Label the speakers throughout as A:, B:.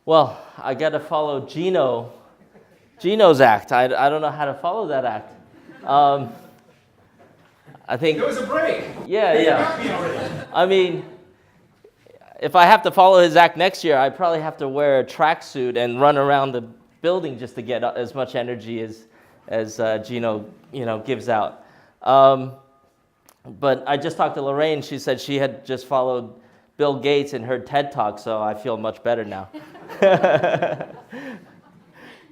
A: Well, I got to follow Gino's act. I don't know how to follow that act. I think.
B: There was a break.
A: Yeah,
B: You
A: yeah.
B: got me already.
A: I mean, if I have to follow his act next year, I probably have to wear a tracksuit and run around the building just to get as much energy as Gino, gives out. But I just talked to Lorraine. She said she had just followed Bill Gates in her TED Talk, so I feel much better now.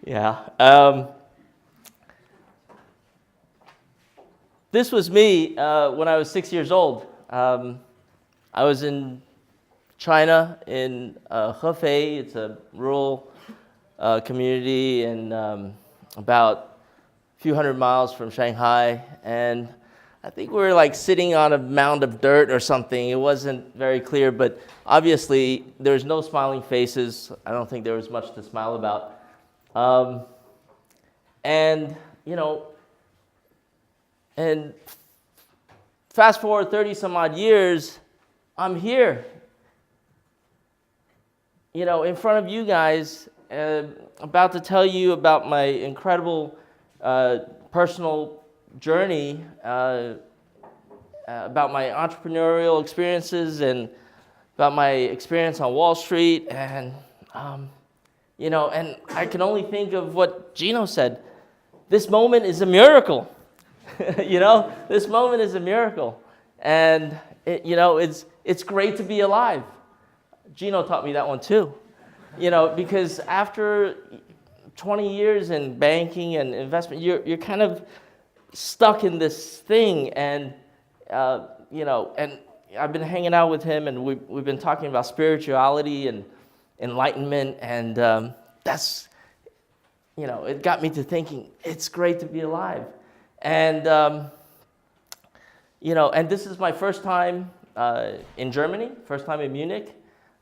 A: Yeah. This was me when I was 6 years old. I was in China in Hefei. It's a rural community and about a few hundred miles from Shanghai. And I think we were like sitting on a mound of dirt or something. It wasn't very clear, but obviously there's no smiling faces. I don't think there was much to smile about. And fast forward 30 some odd years, I'm here, in front of you guys, about to tell you about my incredible personal journey, about my entrepreneurial experiences and about my experience on Wall Street. And, and I can only think of what Gino said. This moment is a miracle. This moment is a miracle. And, it's great to be alive. Gino taught me that one too. Because after 20 years in banking and investment, you're kind of stuck in this thing. And, and I've been hanging out with him, and we've been talking about spirituality and enlightenment. And that's, it got me to thinking, it's great to be alive. And, and this is my first time in Germany, first time in Munich.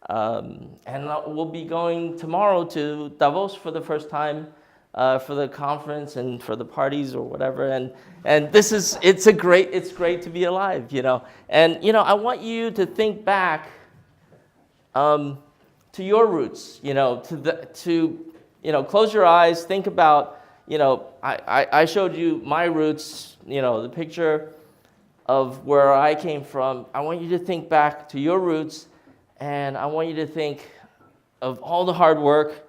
A: And we'll be going tomorrow to Davos for the first time for the conference and for the parties or whatever. And it's great to be alive, And, I want you to think back to your roots, close your eyes, think about, I showed you my roots, the picture of where I came from. I want you to think back to your roots, and I want you to think of all the hard work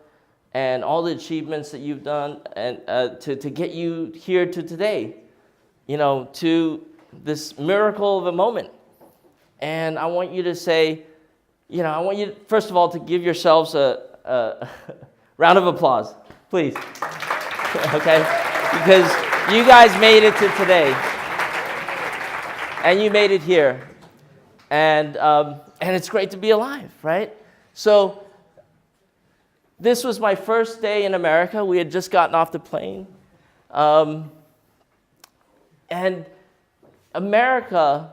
A: and all the achievements that you've done and to get you here to today, to this miracle of a moment. And I want you to say, I want you, first of all, to give yourselves a round of applause, please. Okay? Because you guys made it to today. And you made it here. And it's great to be alive, right? So this was my first day in America. We had just gotten off the plane. And America,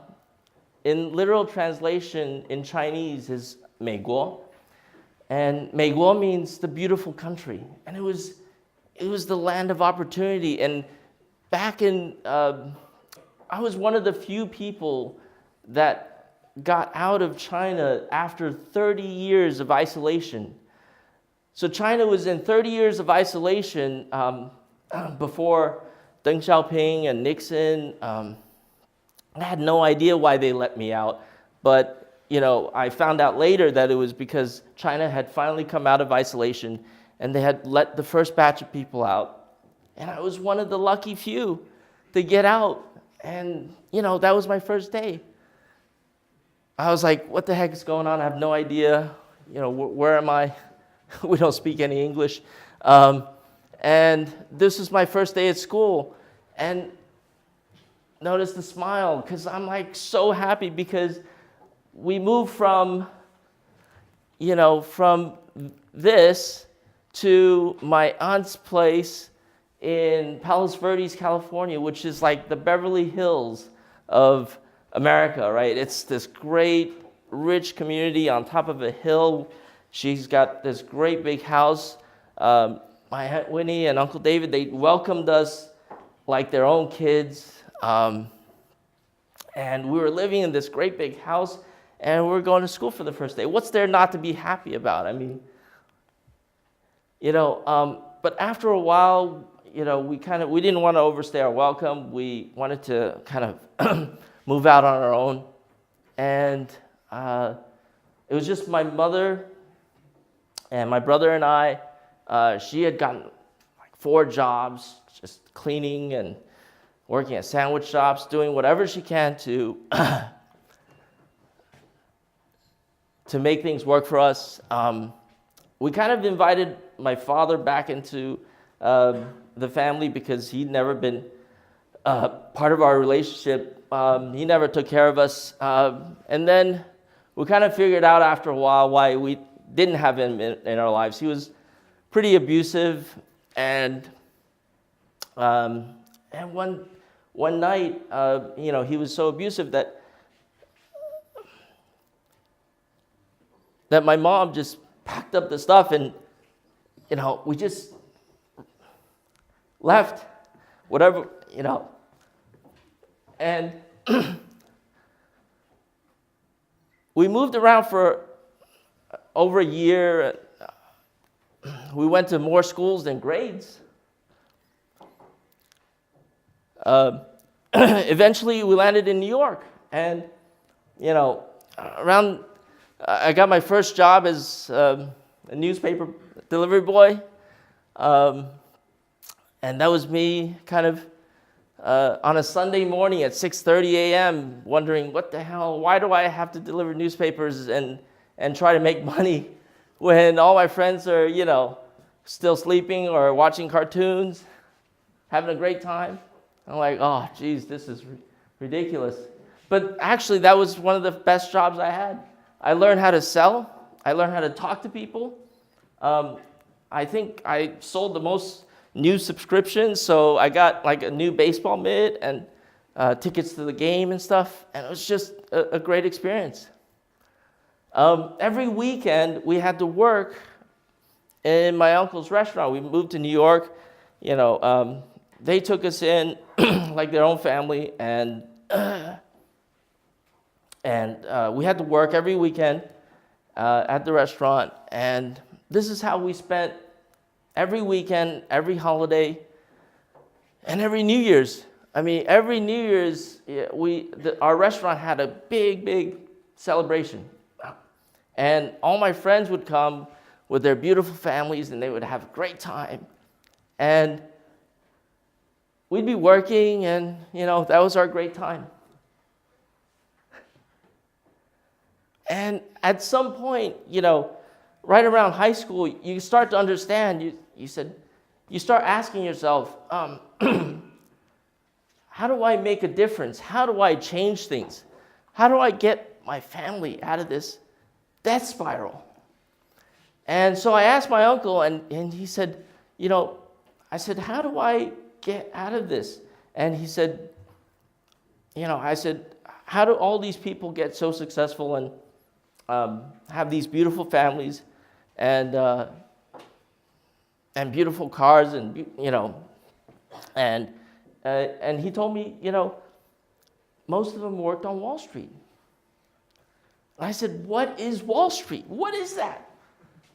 A: in literal translation in Chinese, is 美国. And 美国 means the beautiful country. And it was the land of opportunity. And back in, I was one of the few people that got out of China after 30 years of isolation. So China was in 30 years of isolation before Deng Xiaoping and Nixon. I had no idea why they let me out, but I found out later that it was because China had finally come out of isolation and they had let the first batch of people out. And I was one of the lucky few to get out. And, that was my first day. I was like, what the heck is going on? I have no idea. Where am I? We don't speak any English. And this was my first day at school. And notice the smile, because I'm like so happy because we moved from this to my aunt's place in Palos Verdes, California, which is like the Beverly Hills of America, right? It's this great, rich community on top of a hill. She's got this great big house. My Aunt Winnie and Uncle David, they welcomed us like their own kids. And we were living in this great big house, and we were going to school for the first day. What's there not to be happy about? I mean, But after a while, we didn't want to overstay our welcome. We wanted to kind of move out on our own. And it was just my mother and my brother and I. She had gotten like 4 jobs, just cleaning and working at sandwich shops, doing whatever she can to to make things work for us. We kind of invited my father back into the family because he'd never been part of our relationship. He never took care of us. And then we kind of figured out after a while why we didn't have him in our lives. He was pretty abusive, and one night, he was so abusive that my mom just packed up the stuff and, we just left, whatever, and we moved around for over a year. We went to more schools than grades. Eventually, we landed in New York, and I got my first job as a newspaper delivery boy, and that was me kind of on a Sunday morning at 6:30 a.m. wondering, what the hell, why do I have to deliver newspapers and try to make money when all my friends are, still sleeping or watching cartoons, having a great time? I'm like, oh, geez, this is ridiculous. But actually, that was one of the best jobs I had. I learned how to sell. I learned how to talk to people. I think I sold the most new subscriptions, so I got like a new baseball mitt and tickets to the game and stuff, and it was just a great experience. Every weekend, we had to work in my uncle's restaurant. We moved to New York. They took us in like their own family, and we had to work every weekend at the restaurant. And this is how we spent every weekend, every holiday, and every New Year's. I mean, every New Year's, our restaurant had a big celebration. And all my friends would come with their beautiful families, and they would have a great time. And we'd be working, and, that was our great time. And at some point, right around high school, you start to understand, you start asking yourself, how do I make a difference? How do I change things? How do I get my family out of this death spiral? And so I asked my uncle, and he said, I said, how do I get out of this? And he said, I said, how do all these people get so successful and have these beautiful families and beautiful cars and and he told me, most of them worked on Wall Street. And I said, what is Wall Street? What is that?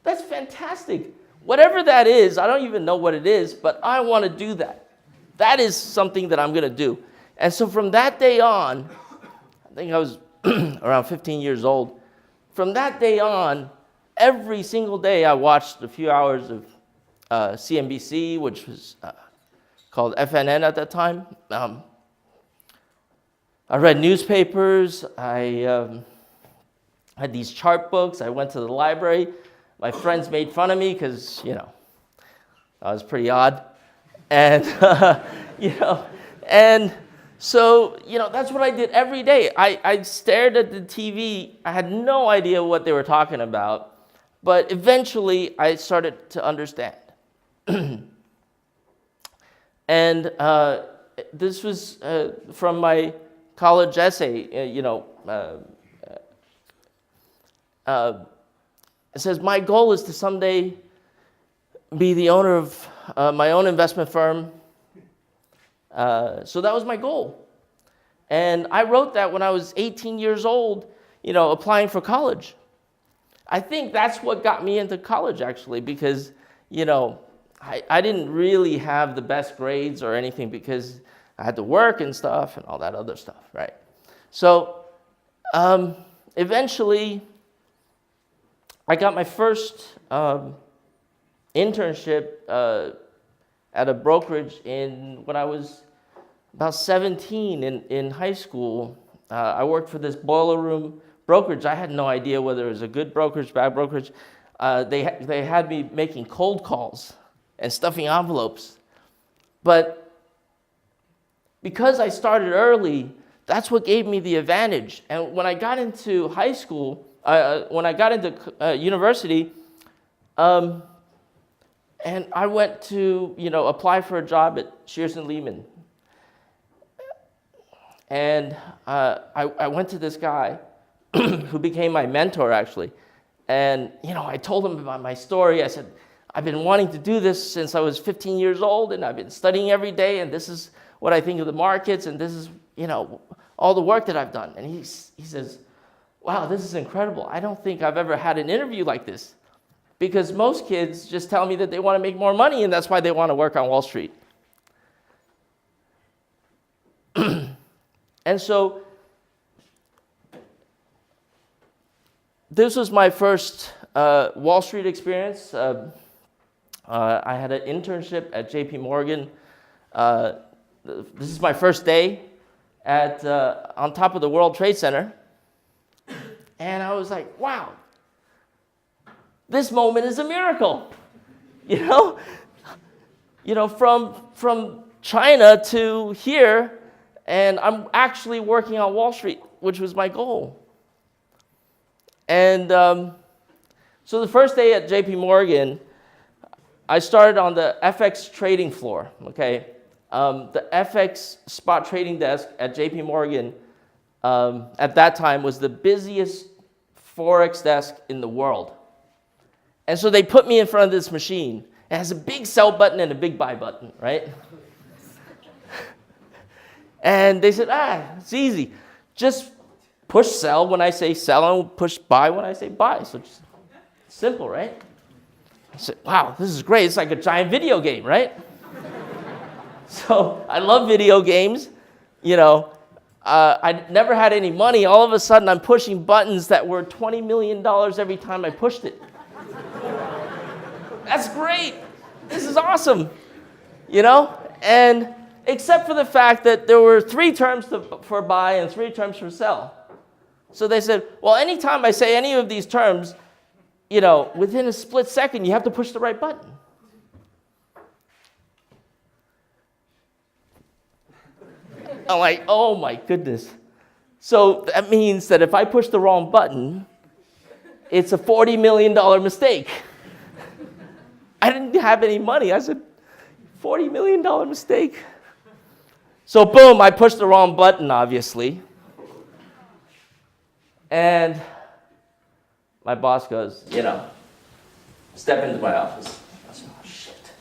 A: That's fantastic. Whatever that is, I don't even know what it is, but I want to do that. That is something that I'm going to do. And so from that day on, I think I was around 15 years old. From that day on, every single day I watched a few hours of CNBC, which was called FNN at that time. I read newspapers. I had these chart books. I went to the library. My friends made fun of me because, I was pretty odd. And, and so, that's what I did every day. I stared at the TV. I had no idea what they were talking about. But eventually, I started to understand. And this was from my college essay, it says, my goal is to someday be the owner of my own investment firm. So that was my goal. And I wrote that when I was 18 years old, applying for college. I think that's what got me into college, actually, because, I didn't really have the best grades or anything because I had to work and stuff and all that other stuff, right? So eventually, I got my first internship at a brokerage when I was about 17 in high school. I worked for this boiler room brokerage. I had no idea whether it was a good brokerage, bad brokerage. They had me making cold calls and stuffing envelopes. But because I started early, that's what gave me the advantage. And when I got into high school, when I got into university, and I went to, apply for a job at Shears and Lehman. And I went to this guy who became my mentor, actually. And, I told him about my story. I said, I've been wanting to do this since I was 15 years old, and I've been studying every day, and this is what I think of the markets, and this is, all the work that I've done. And he says, wow, this is incredible. I don't think I've ever had an interview like this. Because most kids just tell me that they want to make more money, and that's why they want to work on Wall Street. And so this was my first Wall Street experience. I had an internship at JP Morgan. This is my first day on top of the World Trade Center. And I was like, wow, this moment is a miracle. From China to here, and I'm actually working on Wall Street, which was my goal. And so the first day at JP Morgan, I started on the FX trading floor, okay? The FX spot trading desk at JP Morgan at that time was the busiest Forex desk in the world. And so they put me in front of this machine. It has a big sell button and a big buy button, right? And they said, it's easy. Just push sell when I say sell and push buy when I say buy. So just simple, right? I said, wow, this is great. It's like a giant video game, right? So I love video games. I never had any money. All of a sudden, I'm pushing buttons that were $20 million every time I pushed it. That's great. This is awesome. And except for the fact that there were 3 terms for buy and 3 terms for sell. So they said, well, anytime I say any of these terms, within a split second, you have to push the right button. I'm like, oh my goodness. So that means that if I push the wrong button, it's a $40 million mistake. I didn't have any money. I said, $40 million mistake. So boom, I pushed the wrong button, obviously. And my boss goes, step into my office. I said, oh shit.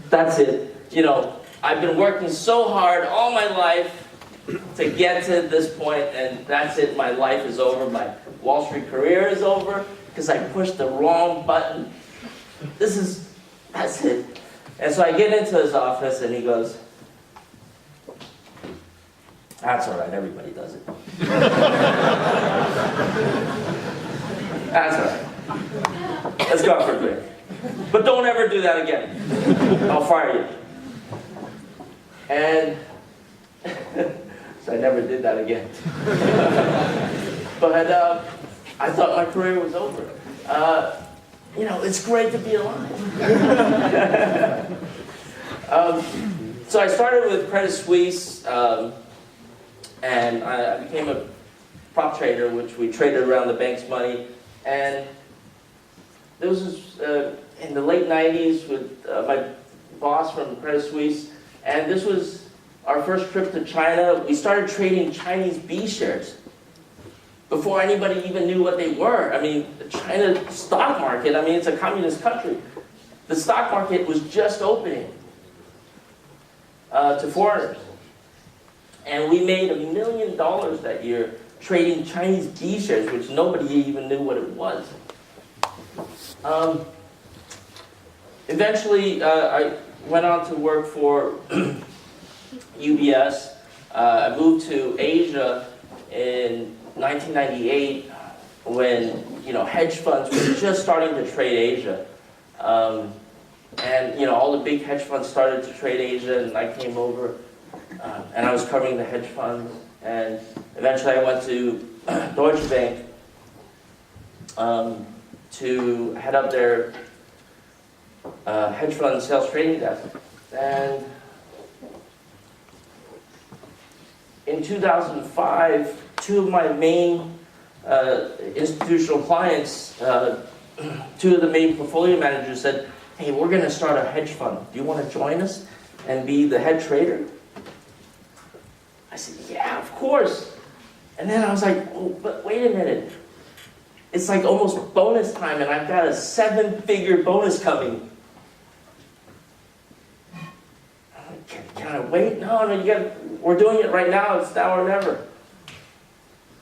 A: That's it. I've been working so hard all my life to get to this point, and that's it. My life is over. My Wall Street career is over because I pushed the wrong button. That's it. And so I get into his office, and he goes, that's all right. Everybody does it. That's all right. Let's go out for a drink. But don't ever do that again. I'll fire you. And so I never did that again. But I thought my career was over. It's great to be alive. So I started with Credit Suisse, and I became a prop trader, which we traded around the bank's money. And this was in the late 90s with my boss from Credit Suisse. And this was our first trip to China. We started trading Chinese B shares before anybody even knew what they were. I mean, the China stock market, it's a communist country. The stock market was just opening to foreigners. And we made $1 million that year trading Chinese B shares, which nobody even knew what it was. eventually, I went on to work for UBS. I moved to Asia in 1998 when hedge funds were just starting to trade Asia. And all the big hedge funds started to trade Asia, and I came over, and I was covering the hedge funds. And eventually I went to Deutsche Bank to head up their hedge fund sales trading desk. And in 2005, two of my main institutional clients, two of the main portfolio managers said, "Hey, we're going to start a hedge fund. Do you want to join us and be the head trader?" I said, "Yeah, of course." And then I was like, "Oh, but wait a minute. It's like almost bonus time, and I've got a 7-figure bonus coming. Can I wait? No, we're doing it right now. It's now or never."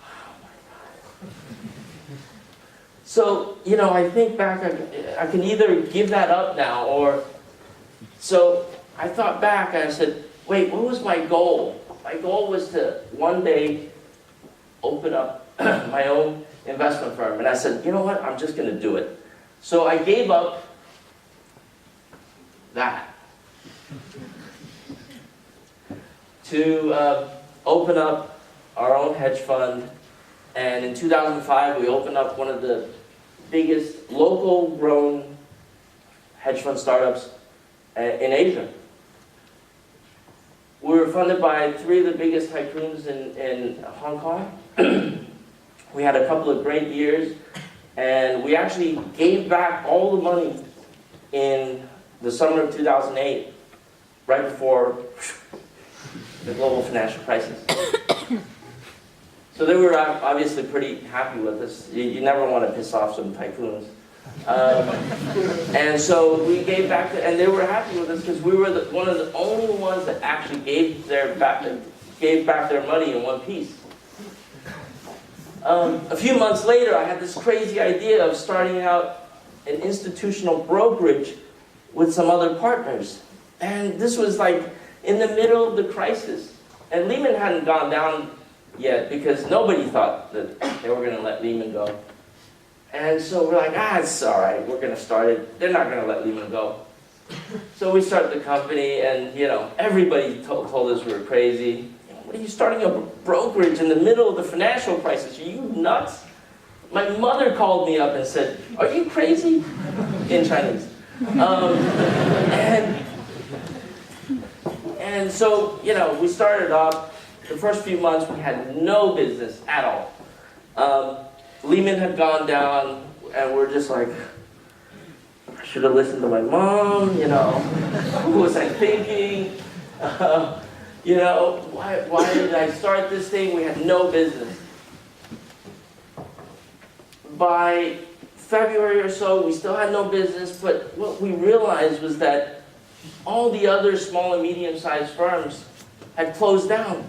A: Oh my God. So, I think back, I can either give that up now, or... So I thought back, and I said, wait, what was my goal? My goal was to one day open up my own investment firm. And I said, you know what? I'm just going to do it. So I gave up that to open up our own hedge fund. And in 2005, we opened up one of the biggest local grown hedge fund startups in Asia. We were funded by 3 of the biggest tycoons in Hong Kong. We had a couple of great years, and we actually gave back all the money in the summer of 2008, right before the global financial crisis. So they were obviously pretty happy with us. You never want to piss off some tycoons. And so we gave back, and they were happy with us because we were one of the only ones that actually gave back their money in one piece. A few months later, I had this crazy idea of starting out an institutional brokerage with some other partners. And this was like in the middle of the crisis. And Lehman hadn't gone down yet because nobody thought that they were going to let Lehman go. And so we're like, it's all right, we're going to start it. They're not going to let Lehman go. So we started the company, and everybody told us we were crazy. What are you starting a brokerage in the middle of the financial crisis? Are you nuts? My mother called me up and said, "Are you crazy?" In Chinese. And so, we started off. The first few months, we had no business at all. Lehman had gone down, and we're just like, I should have listened to my mom, Who was I thinking? Why did I start this thing? We had no business. By February or so, we still had no business, but what we realized was that all the other small and medium-sized firms had closed down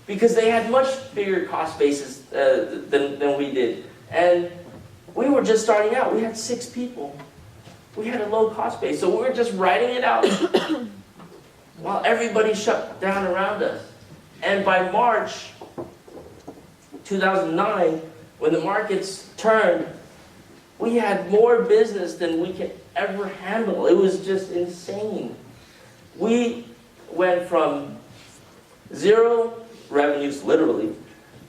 A: because they had much bigger cost bases than we did. And we were just starting out. We had 6 people. We had a low cost base, so we were just writing it out while everybody shut down around us. And by March 2009, when the markets turned, we had more business than we could ever handle. It was just insane. We went from 0 revenues, literally,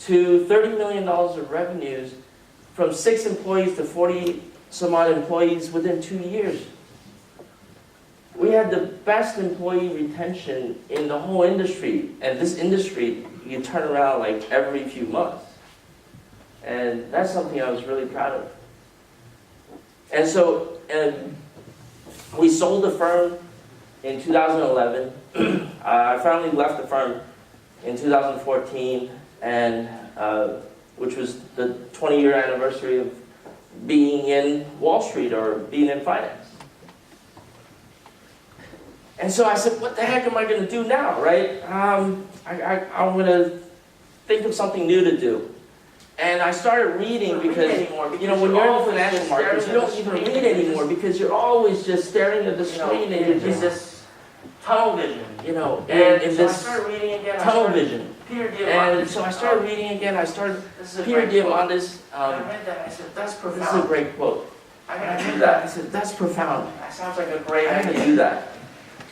A: to $30 million of revenues, from 6 employees to 40 some odd employees within 2 years. We had the best employee retention in the whole industry. And this industry, you turn around like every few months. And that's something I was really proud of. And so we sold the firm in 2011. I finally left the firm in 2014, and which was the 20-year anniversary of being in Wall Street or being in finance. And so I said, what the heck am I going to do now, right? I'm going to think of something new to do. And I started reading because, you know, when you're in the financial markets, you don't even read anymore because you're always just staring at the screen and you're just this tunnel vision, you know, and in this tunnel vision. And so I started reading again. I started Peter Diamandis. I read that. I said, that's profound. This is a great quote. I gotta do that. I said, that's profound. That sounds like a great idea. I gotta do that.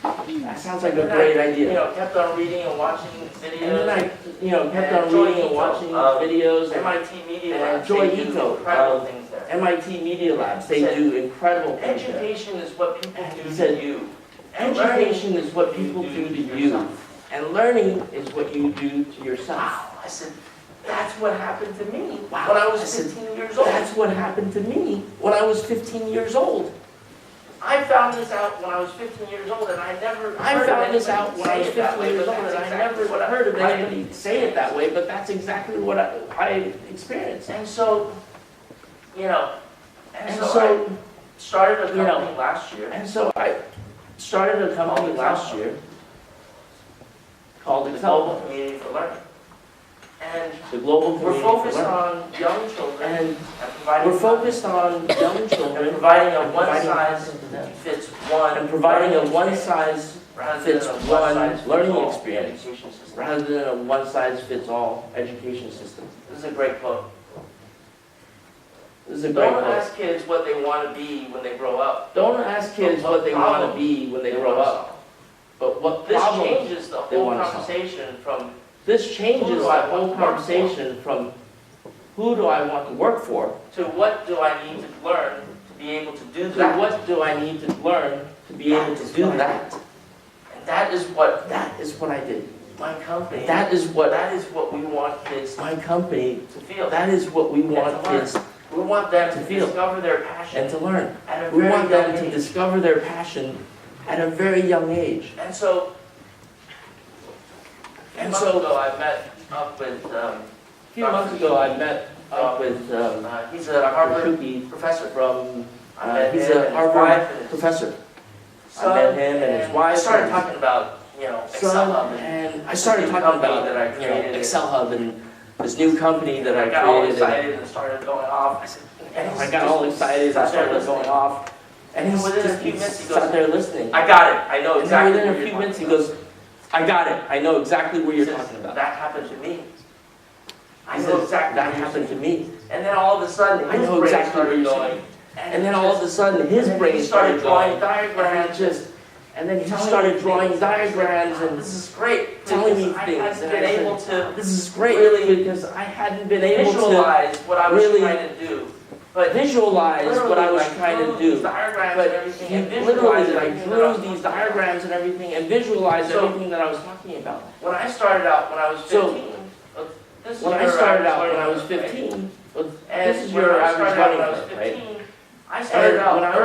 A: That sounds like a great idea. You know, kept on reading and watching videos. And then I, you know, kept on reading and watching videos. MIT Media Labs. Joy Ito. Incredible things there. MIT Media Labs. They do incredible things. Education is what people do to you. Education is what people do to you. And learning is what you do to yourself. Wow. I said, that's what happened to me when I was 15 years old. That's what happened to me when I was 15 years old. I found this out when I was 15 years old, and I never heard of anybody say it that way, but that's exactly what I experienced. And so, you know, I started a company last year. And so I started a company last year called the Global Community for Learning. And the global we're focused on young children and providing we're focused on young children and providing a one-size-fits-one learning experience rather than a one-size-fits-all education system. This is a great quote. This is a great quote. Don't ask kids what they want to be when they grow up. Don't ask kids what they want to be when they grow up. But what this changes the whole conversation from this changes the whole conversation from who do I want to work for to what do I need to learn to be able to do that. To what do I need to learn to be able to do that. And that is what I did. My company. That is what we want kids. My company to feel. That is what we want kids. We want them to feel, discover their passion, and to learn. We want them to discover their passion at a very young age. And so. A few months ago, I met up with he's a Harvard professor from. He's a Harvard professor. I met him and his wife. I started talking about Excel Hub, and I started talking about Excel Hub and this new company that I created. I got all excited and started going off. I got all excited. I started going off, and he within a few minutes he sat there listening. I got it. I know exactly. And within a few minutes he goes. I got it. I know exactly what you're talking about. That happened to me. I know exactly that happened to me. And then all of a sudden, I know exactly where you're going. And then all of a sudden, his brain started drawing diagrams. And then he started drawing diagrams, and this is great. Telling me things. This is great really because I hadn't been able to visualize what I was trying to do. But visualize what I was trying to do. But literally, I drew these diagrams and everything and visualized everything that I was talking about. When I started out when I was 15, this is where I started out when I was 15, and this is where I was running from, right? I started out when I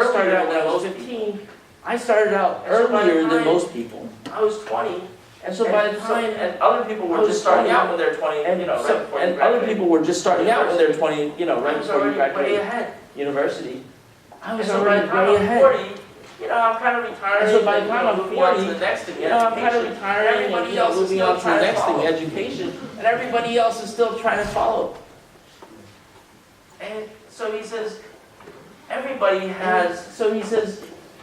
A: was 15. I started out earlier than most people. I was 20. And so by the time, and other people were just starting out when they're 20, and other people were just starting out when they're 20, right before you graduate university. I was already way ahead. I'm kind of retiring. And so by the time I'm 40, I'm kind of retiring and moving on to the next thing, education, and everybody else is still trying to follow. And so he says, everybody has.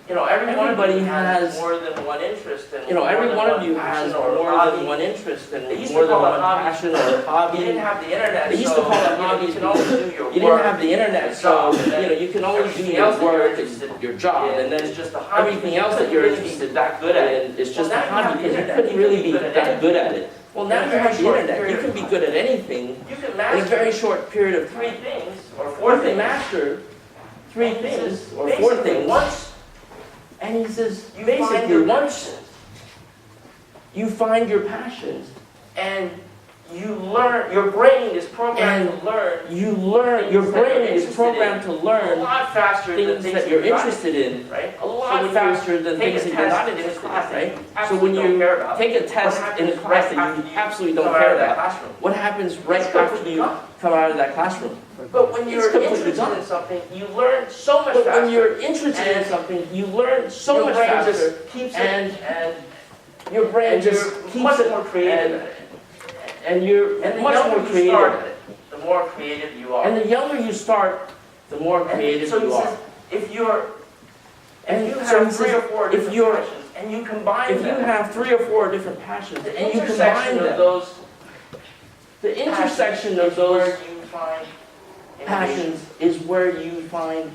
A: Everybody has more than one interest, and every one of you has more than one interest and more than one passion or hobby. You didn't have the internet. They used to call it hobbies. You can only do your work. You didn't have the internet, so you can only do your work, your job, and then it's just everything else that you're interested that good at is just a hobby because you couldn't really be that good at it. Well, now you have the internet. You can be good at anything in a very short period of time. 3 things or 4 things. You can master 3 things or 4 things. And he says, basically, once you find your passions and you learn, your brain is programmed to learn. Your brain is programmed to learn a lot faster things that you're interested in, right? A lot faster than things that you're not interested in, right? So when you take a test in a class that you absolutely don't care about, what happens right after you come out of that classroom? But when you're interested in something, you learn so much faster. When you're interested in something, you learn so much faster, and your brain just keeps it more creative. And you're much more creative. The more creative you are. And the younger you start, the more creative you are. If you have 3 or 4 different passions, and you combine them. If you have 3 or 4 different passions, and you combine them, the intersection of those passions is where you find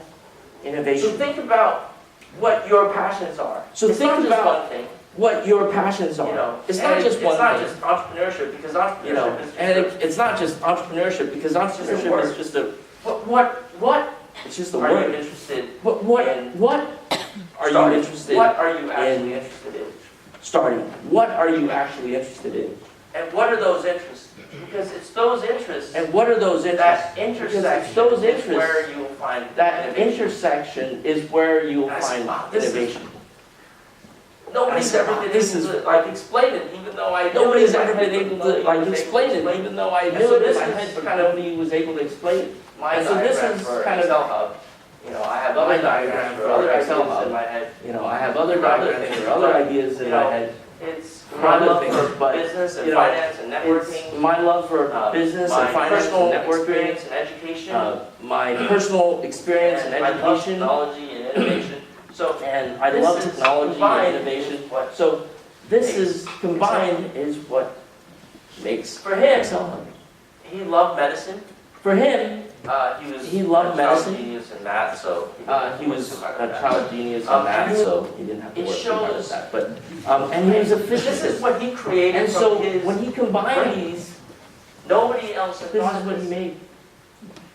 A: innovation. So think about what your passions are. So think about what your passions are. You know, it's not just one thing. It's not just entrepreneurship, because entrepreneurship is just it's not just entrepreneurship, because entrepreneurship is just a what? It's just a word. Are you interested? What are you interested? What are you actually interested in? Starting. What are you actually interested in? And what are those interests? Because it's those interests. And what are those interests? That intersection those interests is where you will find that innovation. Intersection is where you will find innovation. Nobody's ever been able to explain it, even though I knew nobody's ever been able to explain it, even though I knew it in my head, but nobody was able to explain it. So this is kind of Hub. You know, I have other diagrams for other ideas in my head. You know, I have other diagrams for other ideas in my head. It's my love for business and finance and networking. My love for business and finance and networking and education. My personal experience and education. Technology and innovation. And I love technology and innovation. So this is combined is what makes for him. He loved medicine. For him, he loved medicine. Genius in math, so he was a child genius in math, so he didn't have to work too hard at that. But and he was a physicist. This is what he created. And so when he combined these, nobody else had thought of what he made.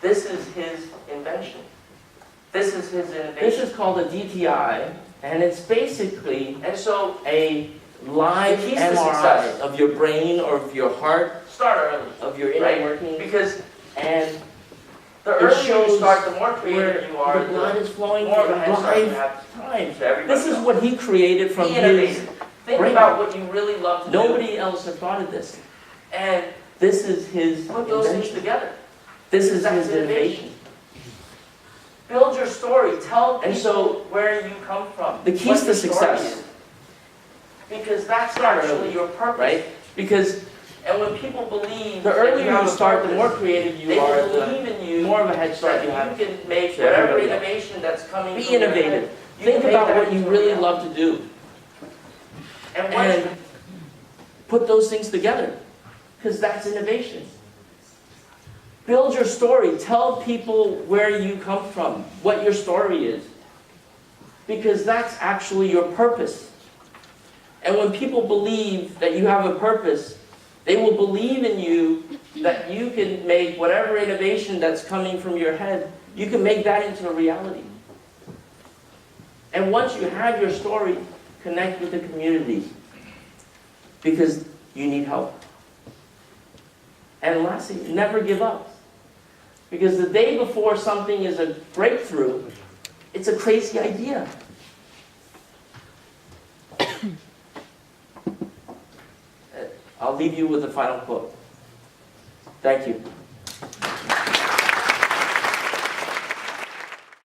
A: This is his invention. This is his innovation. This is called a DTI, and it's basically a live MRI of your brain or of your heart. Start early. Of your inner working. Because the earlier you start, the more creative you are. The blood is flowing more live time. This is what he created from his Think about what you really love to do. Nobody else has thought of this. And this is his Put those things together. This is his innovation. Build your story. Tell people where you come from. The keys to success. Because that's actually your purpose. Right? And when people believe the earlier you start, the more creative you are, the more of a head start you have. You can make whatever innovation that's coming. Be innovative. Think about what you really love to do. And put those things together. Because that's innovation. Build your story. Tell people where you come from, what your story is. Because that's actually your purpose. And when people believe that you have a purpose, they will believe in you that you can make whatever innovation that's coming from your head, you can make that into a reality. And once you have your story, connect with the community. Because you need help. And lastly, never give up. Because the day before something is a breakthrough, it's a crazy idea. I'll leave you with a final quote. Thank you.